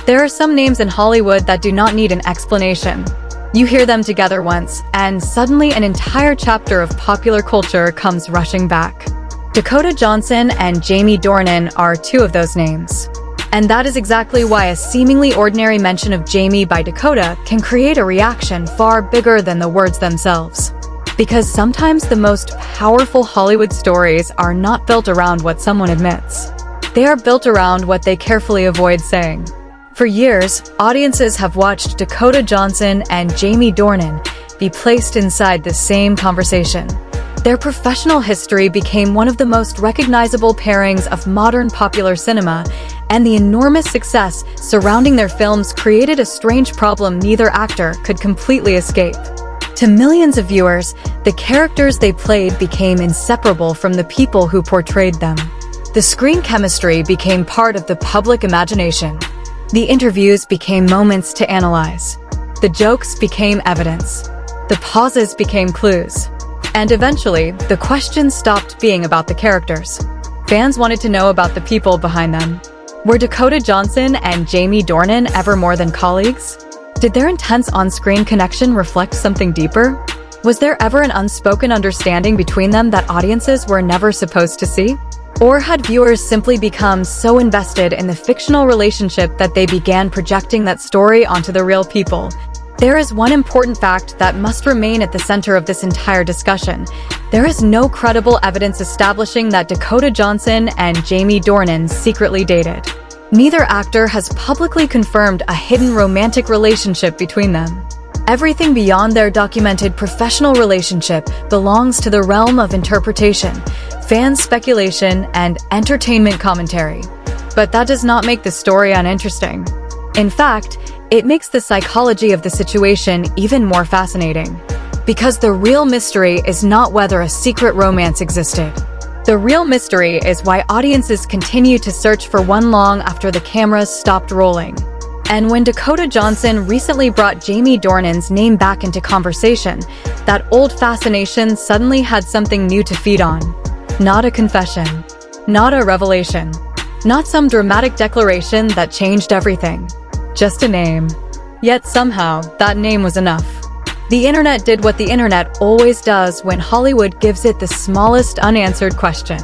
There are some names in Hollywood that do not need an explanation. You hear them together once, and suddenly an entire chapter of popular culture comes rushing back. Dakota Johnson and Jamie Dornan are two of those names. And that is exactly why a seemingly ordinary mention of Jamie by Dakota can create a reaction far bigger than the words themselves. Because sometimes the most powerful Hollywood stories are not built around what someone admits. They are built around what they carefully avoid saying. For years, audiences have watched Dakota Johnson and Jamie Dornan be placed inside the same conversation. Their professional history became one of the most recognizable pairings of modern popular cinema, and the enormous success surrounding their films created a strange problem neither actor could completely escape. To millions of viewers, the characters they played became inseparable from the people who portrayed them. The screen chemistry became part of the public imagination. The interviews became moments to analyze. The jokes became evidence. The pauses became clues. And eventually, the questions stopped being about the characters. Fans wanted to know about the people behind them. Were Dakota Johnson and Jamie Dornan ever more than colleagues? Did their intense on-screen connection reflect something deeper? Was there ever an unspoken understanding between them that audiences were never supposed to see? Or had viewers simply become so invested in the fictional relationship that they began projecting that story onto the real people? There is one important fact that must remain at the center of this entire discussion. There is no credible evidence establishing that Dakota Johnson and Jamie Dornan secretly dated. Neither actor has publicly confirmed a hidden romantic relationship between them. Everything beyond their documented professional relationship belongs to the realm of interpretation, fan speculation, and entertainment commentary. But that does not make the story uninteresting. In fact, it makes the psychology of the situation even more fascinating. Because the real mystery is not whether a secret romance existed. The real mystery is why audiences continue to search for one long after the cameras stopped rolling. And when Dakota Johnson recently brought Jamie Dornan's name back into conversation, that old fascination suddenly had something new to feed on. Not a confession. Not a revelation. Not some dramatic declaration that changed everything. Just a name. Yet somehow, that name was enough. The internet did what the internet always does when Hollywood gives it the smallest unanswered question.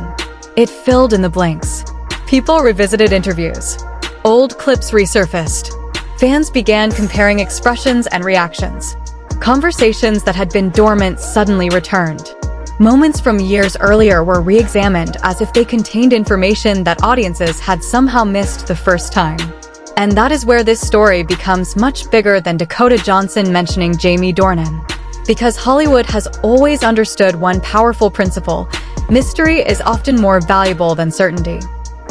It filled in the blanks. People revisited interviews. Old clips resurfaced. Fans began comparing expressions and reactions. Conversations that had been dormant suddenly returned. Moments from years earlier were re-examined as if they contained information that audiences had somehow missed the first time. And that is where this story becomes much bigger than Dakota Johnson mentioning Jamie Dornan. Because Hollywood has always understood one powerful principle: mystery is often more valuable than certainty.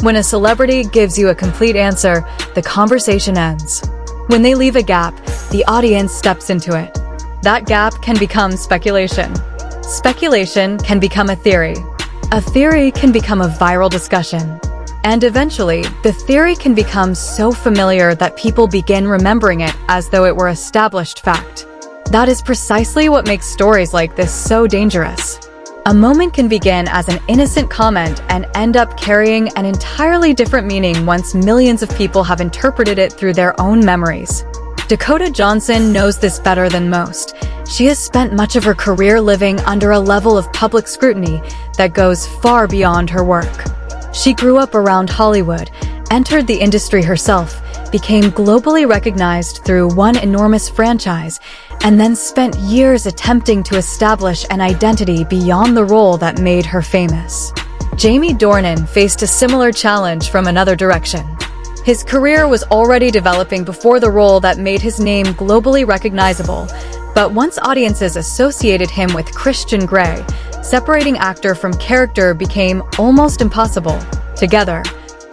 When a celebrity gives you a complete answer, the conversation ends. When they leave a gap, the audience steps into it. That gap can become speculation. Speculation can become a theory. A theory can become a viral discussion. And eventually, the theory can become so familiar that people begin remembering it as though it were established fact. That is precisely what makes stories like this so dangerous. A moment can begin as an innocent comment and end up carrying an entirely different meaning once millions of people have interpreted it through their own memories. Dakota Johnson knows this better than most. She has spent much of her career living under a level of public scrutiny that goes far beyond her work. She grew up around Hollywood, entered the industry herself, became globally recognized through one enormous franchise, and then spent years attempting to establish an identity beyond the role that made her famous. Jamie Dornan faced a similar challenge from another direction. His career was already developing before the role that made his name globally recognizable, but once audiences associated him with Christian Grey, separating actor from character became almost impossible. Together,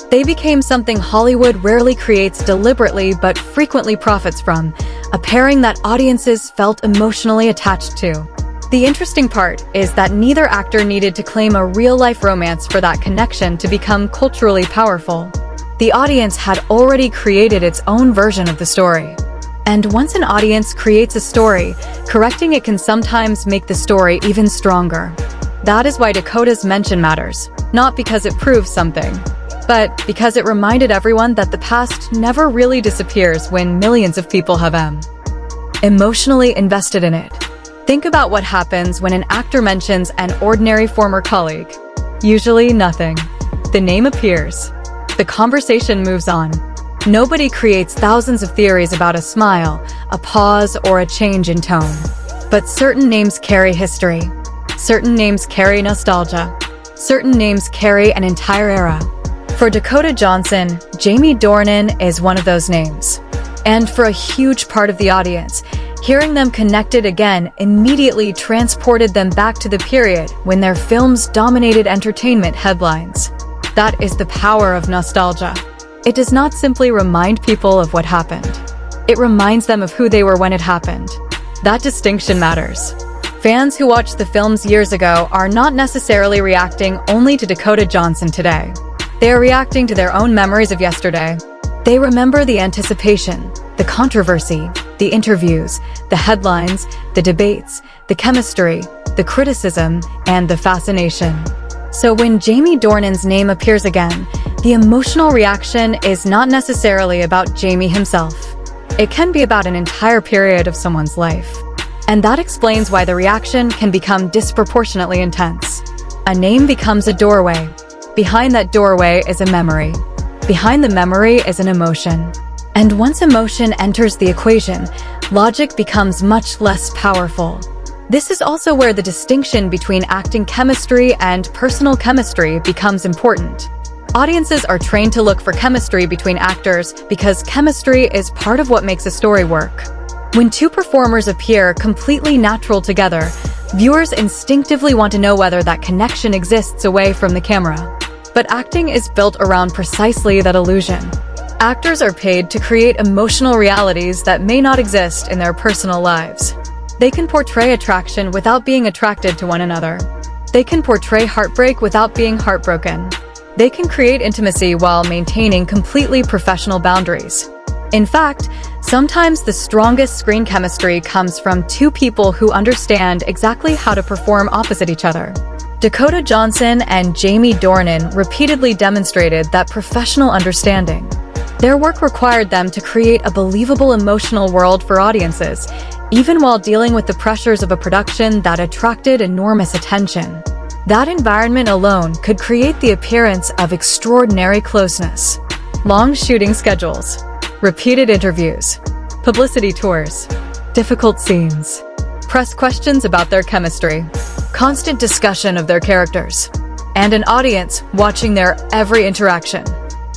they became something Hollywood rarely creates deliberately but frequently profits from, a pairing that audiences felt emotionally attached to. The interesting part is that neither actor needed to claim a real-life romance for that connection to become culturally powerful. The audience had already created its own version of the story. And once an audience creates a story, correcting it can sometimes make the story even stronger. That is why Dakota's mention matters, not because it proves something, but because it reminded everyone that the past never really disappears when millions of people have emotionally invested in it. Think about what happens when an actor mentions an ordinary former colleague. Usually nothing. The name appears. The conversation moves on. Nobody creates thousands of theories about a smile, a pause, or a change in tone. But certain names carry history. Certain names carry nostalgia. Certain names carry an entire era. For Dakota Johnson, Jamie Dornan is one of those names. And for a huge part of the audience, hearing them connected again immediately transported them back to the period when their films dominated entertainment headlines. That is the power of nostalgia. It does not simply remind people of what happened. It reminds them of who they were when it happened. That distinction matters. Fans who watched the films years ago are not necessarily reacting only to Dakota Johnson today. They are reacting to their own memories of yesterday. They remember the anticipation, the controversy, the interviews, the headlines, the debates, the chemistry, the criticism, and the fascination. So when Jamie Dornan's name appears again, the emotional reaction is not necessarily about Jamie himself. It can be about an entire period of someone's life. And that explains why the reaction can become disproportionately intense. A name becomes a doorway. Behind that doorway is a memory. Behind the memory is an emotion. And once emotion enters the equation, logic becomes much less powerful. This is also where the distinction between acting chemistry and personal chemistry becomes important. Audiences are trained to look for chemistry between actors because chemistry is part of what makes a story work. When two performers appear completely natural together, viewers instinctively want to know whether that connection exists away from the camera. But acting is built around precisely that illusion. Actors are paid to create emotional realities that may not exist in their personal lives. They can portray attraction without being attracted to one another. They can portray heartbreak without being heartbroken. They can create intimacy while maintaining completely professional boundaries. In fact, sometimes the strongest screen chemistry comes from two people who understand exactly how to perform opposite each other. Dakota Johnson and Jamie Dornan repeatedly demonstrated that professional understanding. Their work required them to create a believable emotional world for audiences, even while dealing with the pressures of a production that attracted enormous attention. That environment alone could create the appearance of extraordinary closeness. Long shooting schedules, repeated interviews, publicity tours, difficult scenes, press questions about their chemistry, constant discussion of their characters, and an audience watching their every interaction.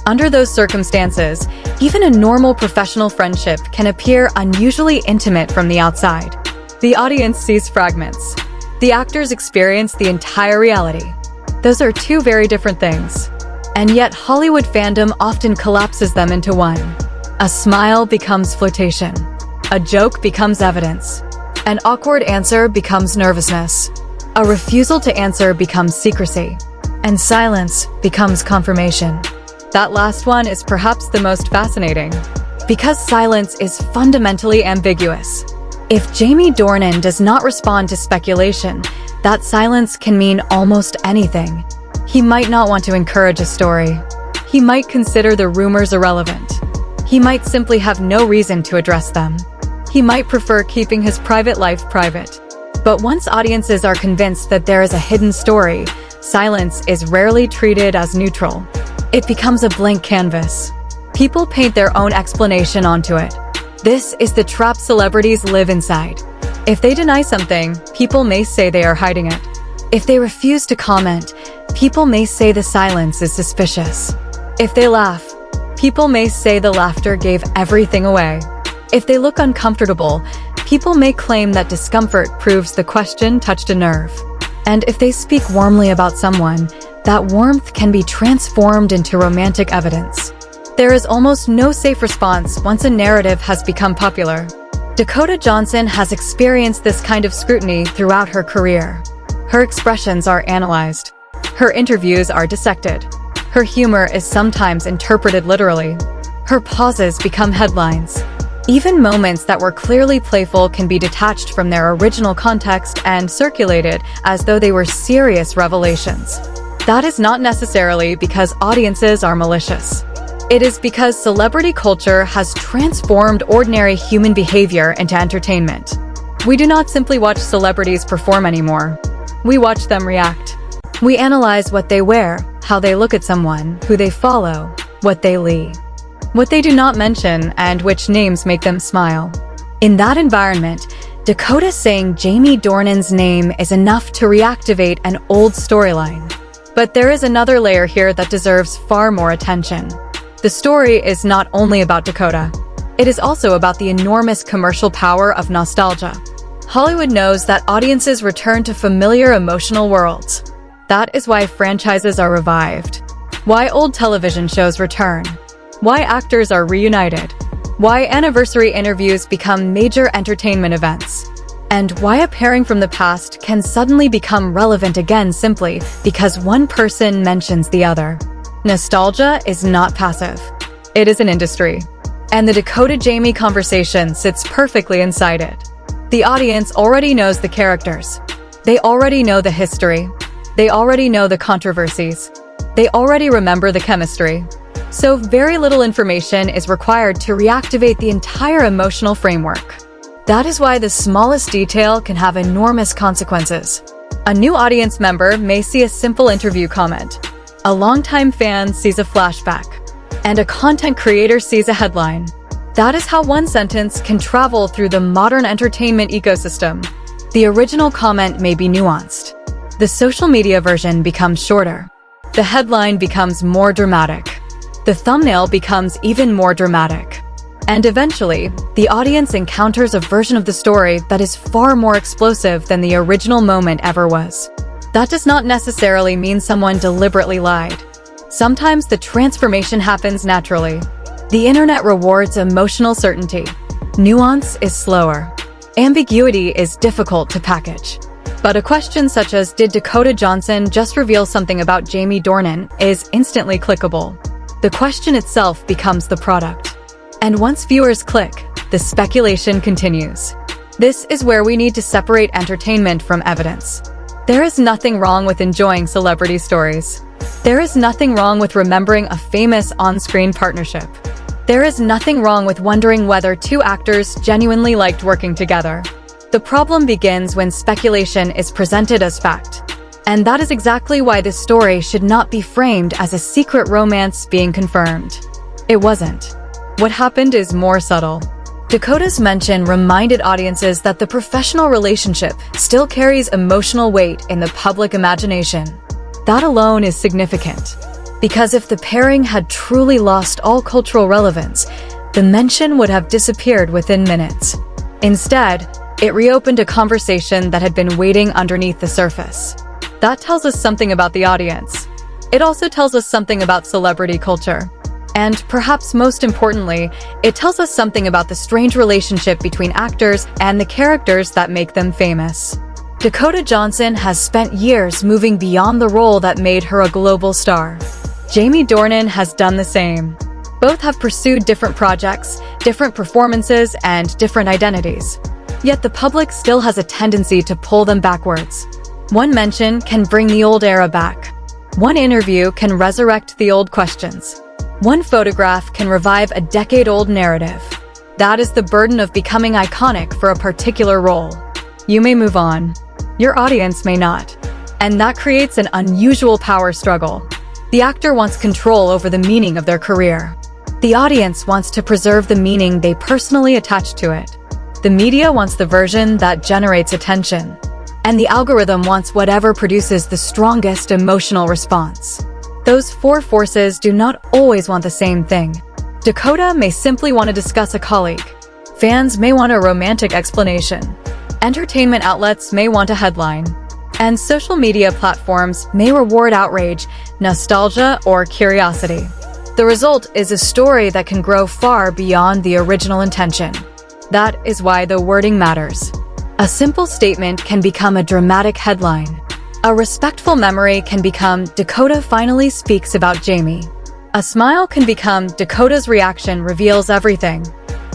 Under those circumstances, even a normal professional friendship can appear unusually intimate from the outside. The audience sees fragments. The actors experience the entire reality. Those are two very different things. And yet Hollywood fandom often collapses them into one. A smile becomes flirtation. A joke becomes evidence. An awkward answer becomes nervousness. A refusal to answer becomes secrecy. And silence becomes confirmation. That last one is perhaps the most fascinating, because silence is fundamentally ambiguous. If Jamie Dornan does not respond to speculation, that silence can mean almost anything. He might not want to encourage a story. He might consider the rumors irrelevant. He might simply have no reason to address them. He might prefer keeping his private life private. But once audiences are convinced that there is a hidden story, silence is rarely treated as neutral. It becomes a blank canvas. People paint their own explanation onto it. This is the trap celebrities live inside. If they deny something, people may say they are hiding it. If they refuse to comment, people may say the silence is suspicious. If they laugh, people may say the laughter gave everything away. If they look uncomfortable, people may claim that discomfort proves the question touched a nerve. And if they speak warmly about someone, that warmth can be transformed into romantic evidence. There is almost no safe response once a narrative has become popular. Dakota Johnson has experienced this kind of scrutiny throughout her career. Her expressions are analyzed. Her interviews are dissected. Her humor is sometimes interpreted literally. Her pauses become headlines. Even moments that were clearly playful can be detached from their original context and circulated as though they were serious revelations. That is not necessarily because audiences are malicious. It is because celebrity culture has transformed ordinary human behavior into entertainment. We do not simply watch celebrities perform anymore. We watch them react. We analyze what they wear, how they look at someone, who they follow, what they leave, what they do not mention, and which names make them smile. In that environment, Dakota saying Jamie Dornan's name is enough to reactivate an old storyline. But there is another layer here that deserves far more attention. The story is not only about Dakota. It is also about the enormous commercial power of nostalgia. Hollywood knows that audiences return to familiar emotional worlds. That is why franchises are revived, why old television shows return, why actors are reunited, why anniversary interviews become major entertainment events, and why a pairing from the past can suddenly become relevant again simply because one person mentions the other. Nostalgia is not passive. It is an industry. And the Dakota-Jamie conversation sits perfectly inside it. The audience already knows the characters. They already know the history. They already know the controversies. They already remember the chemistry. So very little information is required to reactivate the entire emotional framework. That is why the smallest detail can have enormous consequences. A new audience member may see a simple interview comment. A longtime fan sees a flashback, and a content creator sees a headline. That is how one sentence can travel through the modern entertainment ecosystem. The original comment may be nuanced. The social media version becomes shorter. The headline becomes more dramatic. The thumbnail becomes even more dramatic. And eventually, the audience encounters a version of the story that is far more explosive than the original moment ever was. That does not necessarily mean someone deliberately lied. Sometimes the transformation happens naturally. The internet rewards emotional certainty. Nuance is slower. Ambiguity is difficult to package. But a question such as, did Dakota Johnson just reveal something about Jamie Dornan, is instantly clickable. The question itself becomes the product. And once viewers click, the speculation continues. This is where we need to separate entertainment from evidence. There is nothing wrong with enjoying celebrity stories. There is nothing wrong with remembering a famous on-screen partnership. There is nothing wrong with wondering whether two actors genuinely liked working together. The problem begins when speculation is presented as fact. And that is exactly why this story should not be framed as a secret romance being confirmed. It wasn't. What happened is more subtle. Dakota's mention reminded audiences that the professional relationship still carries emotional weight in the public imagination. That alone is significant. Because if the pairing had truly lost all cultural relevance, the mention would have disappeared within minutes. Instead, it reopened a conversation that had been waiting underneath the surface. That tells us something about the audience. It also tells us something about celebrity culture. And perhaps most importantly, it tells us something about the strange relationship between actors and the characters that make them famous. Dakota Johnson has spent years moving beyond the role that made her a global star. Jamie Dornan has done the same. Both have pursued different projects, different performances, and different identities. Yet the public still has a tendency to pull them backwards. One mention can bring the old era back. One interview can resurrect the old questions. One photograph can revive a decade-old narrative. That is the burden of becoming iconic for a particular role. You may move on. Your audience may not. And that creates an unusual power struggle. The actor wants control over the meaning of their career. The audience wants to preserve the meaning they personally attach to it. The media wants the version that generates attention. And the algorithm wants whatever produces the strongest emotional response. Those four forces do not always want the same thing. Dakota may simply want to discuss a colleague. Fans may want a romantic explanation. Entertainment outlets may want a headline. And social media platforms may reward outrage, nostalgia, or curiosity. The result is a story that can grow far beyond the original intention. That is why the wording matters. A simple statement can become a dramatic headline. A respectful memory can become Dakota finally speaks about Jamie. A smile can become Dakota's reaction reveals everything.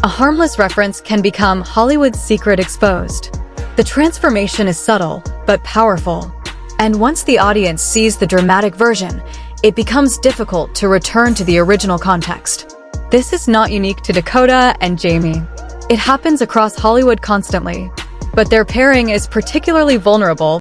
A harmless reference can become Hollywood's secret exposed. The transformation is subtle, but powerful. And once the audience sees the dramatic version, it becomes difficult to return to the original context. This is not unique to Dakota and Jamie. It happens across Hollywood constantly, but their pairing is particularly vulnerable